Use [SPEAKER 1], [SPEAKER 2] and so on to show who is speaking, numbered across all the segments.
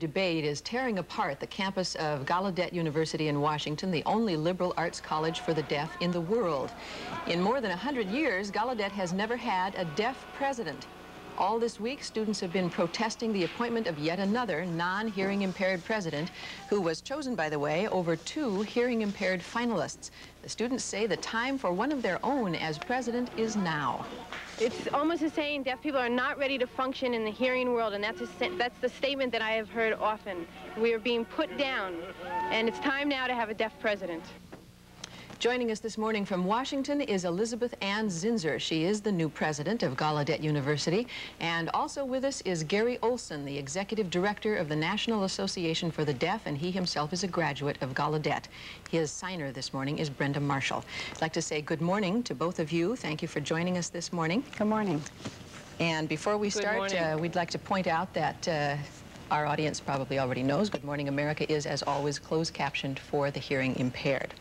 [SPEAKER 1] Debate is tearing apart the campus of Gallaudet University in Washington, the only liberal arts college for the deaf in the world. In more than 100 years, Gallaudet has never had a deaf president. All this week, students have been protesting the appointment of yet another non-hearing impaired president, who was chosen, by the way, over 2 hearing impaired finalists. The students say the time for one of their own as president is now.
[SPEAKER 2] It's almost as saying deaf people are not ready to function in the hearing world, and that's the statement that I have heard often. We are being put down, and it's time now to have a deaf president.
[SPEAKER 1] Joining us this morning from Washington is Elizabeth Ann Zinser. She is the new president of Gallaudet University. And also with us is Gary Olsen, the executive director of the National Association for the Deaf, and he himself is a graduate of Gallaudet. His signer this morning is Brenda Marshall. I'd like to say good morning to both of you. Thank you for joining us this morning.
[SPEAKER 3] Good morning.
[SPEAKER 1] And before we start, we'd like to point out that our audience probably already knows Good Morning America is, as always, closed captioned for the hearing impaired.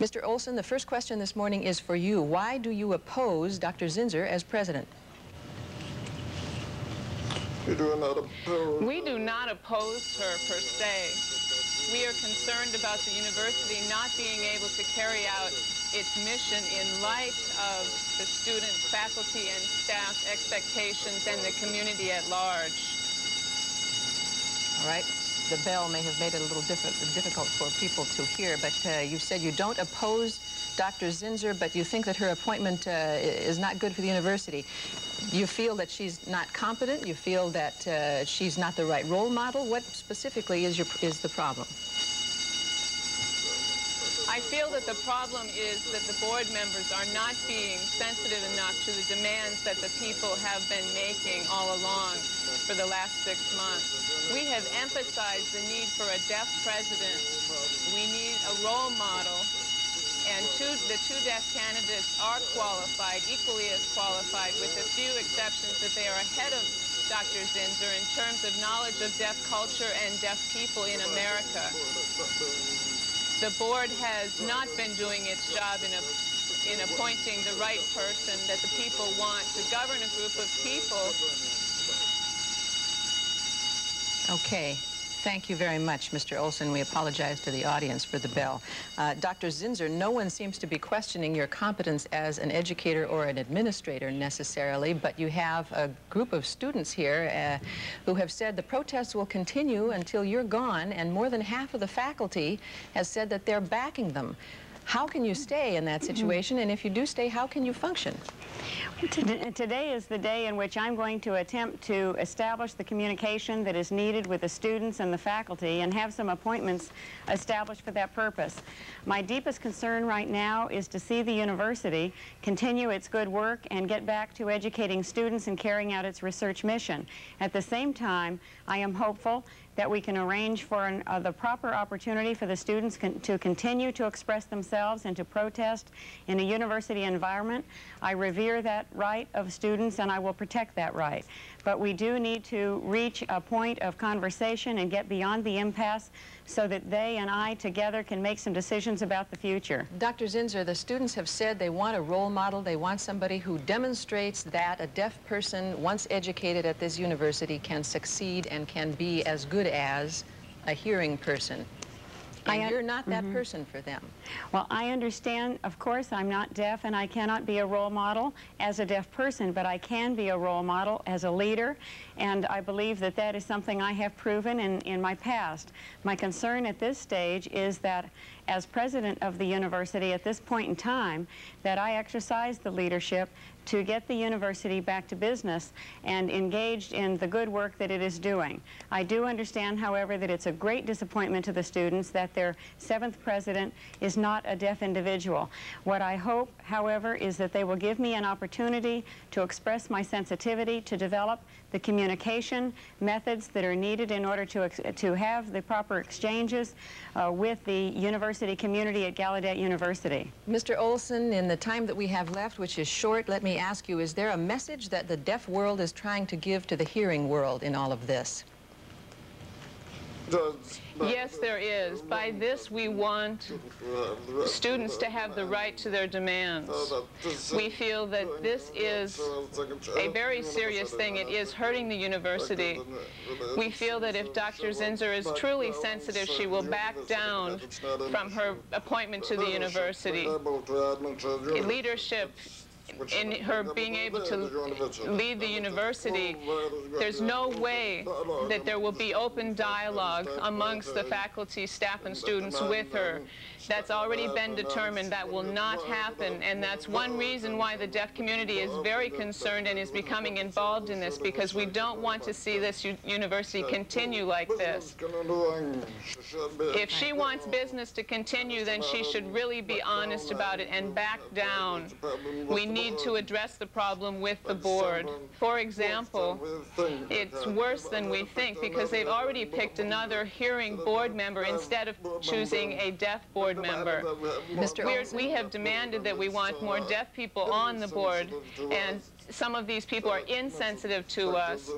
[SPEAKER 1] Mr. Olsen, the first question this morning is for you. Why do you oppose Dr. Zinser as president?
[SPEAKER 4] We do not oppose her per se. We are concerned about the university not being able to carry out its mission in light of the student, faculty, and staff expectations and the community at large.
[SPEAKER 1] All right. The bell may have made it a little difficult for people to hear, but you said you don't oppose Dr. Zinser, but you think that her appointment is not good for the university. You feel that she's not competent? You feel that she's not the right role model? What specifically is the problem?
[SPEAKER 4] I feel that the problem is that the board members are not being sensitive enough to the demands that the people have been making all along for the last 6 months. We have emphasized the need for a deaf president. We need a role model, and the two deaf candidates are qualified, equally as qualified, with a few exceptions that they are ahead of Dr. Zinser in terms of knowledge of deaf culture and deaf people in America. The board has not been doing its job in appointing the right person that the people want to govern a group of people.
[SPEAKER 1] Okay. Thank you very much, Mr. Olsen. We apologize to the audience for the bell. Dr. Zinser, no one seems to be questioning your competence as an educator or an administrator necessarily, but you have a group of students here who have said the protests will continue until you're gone, and more than half of the faculty has said that they're backing them. How can you stay in that situation, and if you do stay, how can you function?
[SPEAKER 3] Today is the day in which I'm going to attempt to establish the communication that is needed with the students and the faculty and have some appointments established for that purpose. My deepest concern right now is to see the university continue its good work and get back to educating students and carrying out its research mission. At the same time, I am hopeful that we can arrange for the proper opportunity for the students to continue to express themselves and to protest in a university environment. I revere that right of students, and I will protect that right. But we do need to reach a point of conversation and get beyond the impasse so that they and I together can make some decisions about the future.
[SPEAKER 1] Dr. Zinser, the students have said they want a role model. They want somebody who demonstrates that a deaf person, once educated at this university, can succeed and can be as good as a hearing person. And you're not that person for them.
[SPEAKER 3] Well, I understand, of course, I'm not deaf, and I cannot be a role model as a deaf person, but I can be a role model as a leader, and I believe that that is something I have proven in my past. My concern at this stage is that as president of the university at this point in time, that I exercise the leadership to get the university back to business and engaged in the good work that it is doing. I do understand, however, that it's a great disappointment to the students that their 7th president is not a deaf individual. What I hope, however, is that they will give me an opportunity to express my sensitivity, to develop the communication methods that are needed in order to have the proper exchanges with the university community at Gallaudet University.
[SPEAKER 1] Mr. Olsen, in the time that we have left, which is short, let me ask you, is there a message that the deaf world is trying to give to the hearing world in all of this?
[SPEAKER 4] Yes, there is. By this, we want students to have the right to their demands. We feel that this is a very serious thing. It is hurting the university. We feel that if Dr. Zinser is truly sensitive, she will back down from her appointment to the university. Leadership, in her being able to lead the university, there's no way that there will be open dialogue amongst the faculty, staff, and students with her. That's already been determined. That will not happen, and that's one reason why the deaf community is very concerned and is becoming involved in this, because we don't want to see this university continue like this. If she wants business to continue, then she should really be honest about it and back down. We need to address the problem with the board. For example, it's worse than we think, because they've already picked another hearing board member instead of choosing a deaf board member. We have demanded that we want more deaf people on the board, and some of these people are insensitive to us.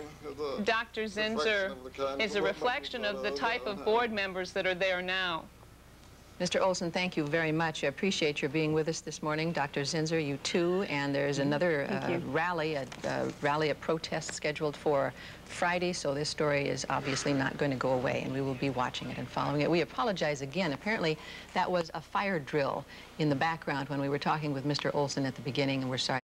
[SPEAKER 4] Dr. Zinser is a reflection of the type of board members that are there now.
[SPEAKER 1] Mr. Olsen, thank you very much. I appreciate your being with us this morning. Dr. Zinser, you too. And there's another rally, a protest scheduled for Friday, so this story is obviously not going to go away, and we will be watching it and following it. We apologize again. Apparently, that was a fire drill in the background when we were talking with Mr. Olsen at the beginning, and we're sorry.